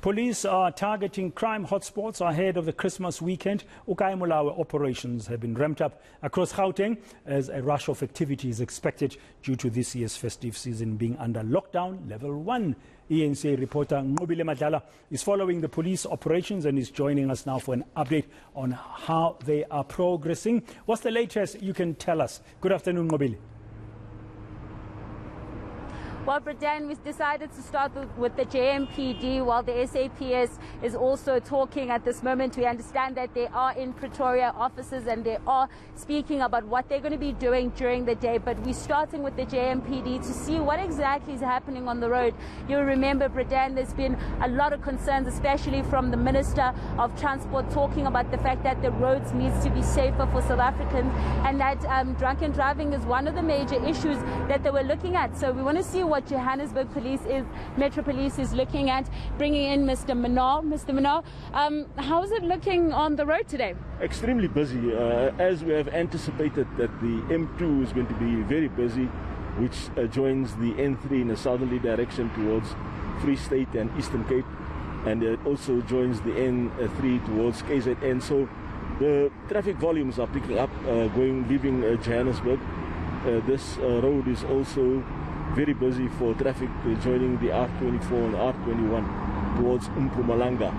Police are targeting crime hotspots ahead of the Christmas weekend. Okae Molao operations have been ramped up across Gauteng as a rush of activity is expected due to this year's festive season being under lockdown level 1. eNCA reporter Nqobile Madlala is following the police operations and is joining us now for an update on how they are progressing. What's the latest you can tell us? Good afternoon, Nqobile. Well, Bradan, we've decided to start with the JMPD while the SAPS is also talking at this moment. We understand that they are in Pretoria offices and they are speaking about what they're going to be doing during the day. But we're starting with the JMPD to see what exactly is happening on the road. You'll remember, Bradan, there's been a lot of concerns, especially from the Minister of Transport, talking about the fact that the roads needs to be safer for South Africans and that drunken driving is one of the major issues that they were looking at. So we want to see what Johannesburg Metro Police is looking at. Bringing in Mr. Molao. Mr. Molao, how is it looking on the road today? Extremely busy, as we have anticipated that the M2 is going to be very busy, which joins the N3 in a southerly direction towards Free State and Eastern Cape, and it also joins the N3 towards KZN. So the traffic volumes are picking up, leaving Johannesburg. This road is also very busy for traffic joining the R24 and R21 towards Mpumalanga.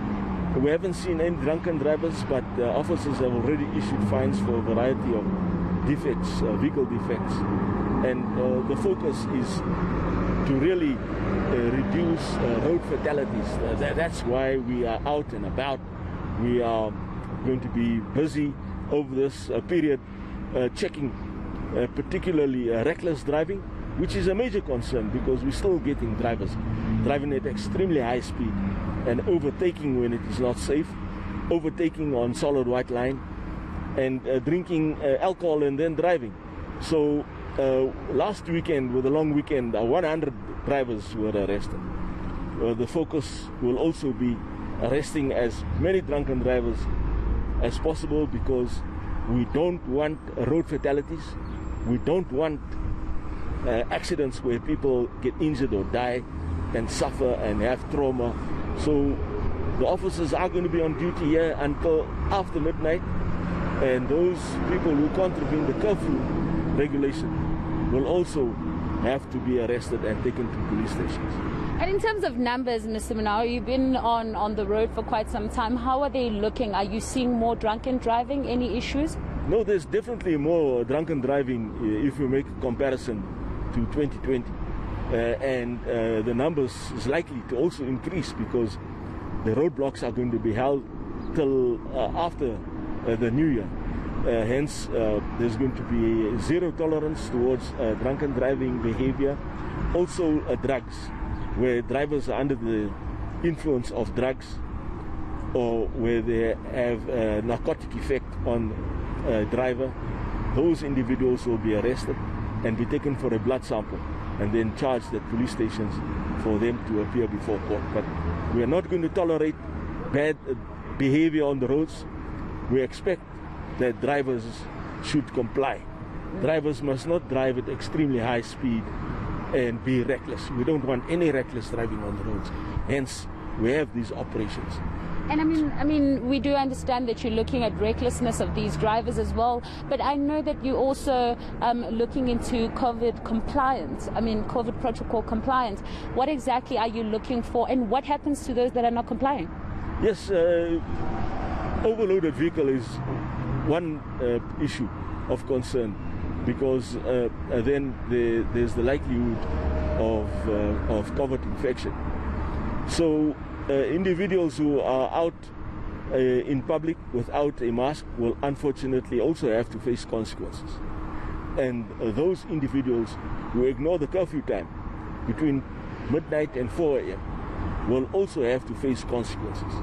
We haven't seen any drunken drivers, but officers have already issued fines for a variety of defects, vehicle defects. And the focus is to really reduce road fatalities. That's why we are out and about. We are going to be busy over this period checking particularly reckless driving, which is a major concern because we're still getting drivers driving at extremely high speed and overtaking when it is not safe, overtaking on solid white line, and drinking alcohol and then driving. So last weekend, with a long weekend, 100 drivers were arrested. The focus will also be arresting as many drunken drivers as possible because we don't want road fatalities. We don't want accidents where people get injured or die and suffer and have trauma. So the officers are going to be on duty here until after midnight, and those people who contravene the curfew regulation will also have to be arrested and taken to police stations. And in terms of numbers, Mr. Molao, you've been on the road for quite some time. How are they looking? Are you seeing more drunken driving? Any issues? No, there's definitely more drunken driving if you make a comparison to 2020, and the numbers is likely to also increase because the roadblocks are going to be held till after the new year. Hence, there's going to be zero tolerance towards drunken driving behavior. Also, drugs, where drivers are under the influence of drugs or where they have a narcotic effect on a driver. Those individuals will be arrested and be taken for a blood sample and then charged at police stations for them to appear before court. But we are not going to tolerate bad behavior on the roads. We expect that drivers should comply. Drivers must not drive at extremely high speed and be reckless. We don't want any reckless driving on the roads. Hence, we have these operations. And I mean, we do understand that you're looking at recklessness of these drivers as well, but I know that you're also looking into COVID compliance, COVID protocol compliance. What exactly are you looking for, and what happens to those that are not complying? Yes, overloaded vehicle is one issue of concern because then there's the likelihood of COVID infection. So individuals who are out in public without a mask will unfortunately also have to face consequences. And those individuals who ignore the curfew time between midnight and 4 a.m. will also have to face consequences.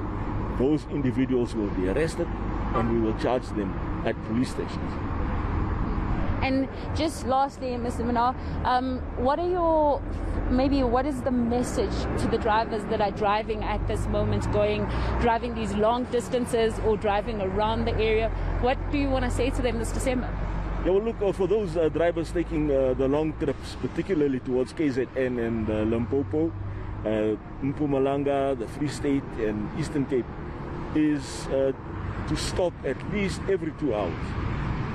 Those individuals will be arrested and we will charge them at police stations. And just lastly, Mr. Molao, what is the message to the drivers that are driving at this moment, driving these long distances or driving around the area? What do you want to say to them this December? Yeah, well, look, for those drivers taking the long trips, particularly towards KZN and Limpopo, Mpumalanga, the Free State and Eastern Cape is to stop at least every 2 hours,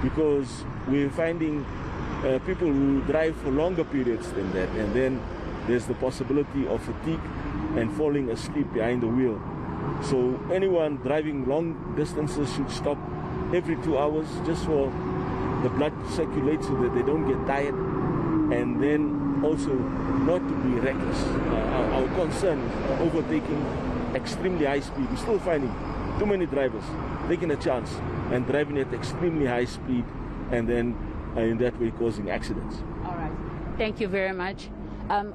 because we're finding people who drive for longer periods than that, and then there's the possibility of fatigue and falling asleep behind the wheel. So anyone driving long distances should stop every 2 hours just for the blood to circulate so that they don't get tired, and then also not to be reckless. Our concern is overtaking extremely high speed. We're still finding too many drivers taking a chance and driving at extremely high speed, and then in that way causing accidents. All right. Thank you very much.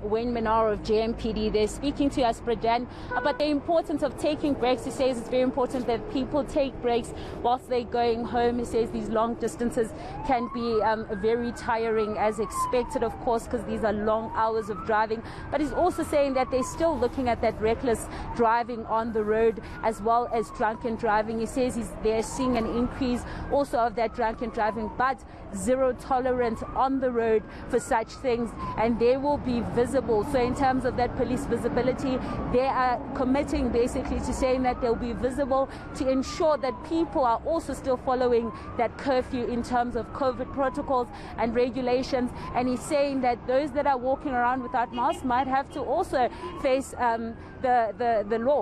Wayne Minaro of JMPD, they're speaking to us, Pradan, about the importance of taking breaks. He says it's very important that people take breaks whilst they're going home. He says these long distances can be very tiring, as expected, of course, because these are long hours of driving. But he's also saying that they're still looking at that reckless driving on the road as well as drunken driving. He says they're seeing an increase also of that drunken driving, but zero tolerance on the road for such things, and they will be visible. So in terms of that police visibility, they are committing basically to saying that they'll be visible to ensure that people are also still following that curfew in terms of COVID protocols and regulations. And he's saying that those that are walking around without masks might have to also face the law.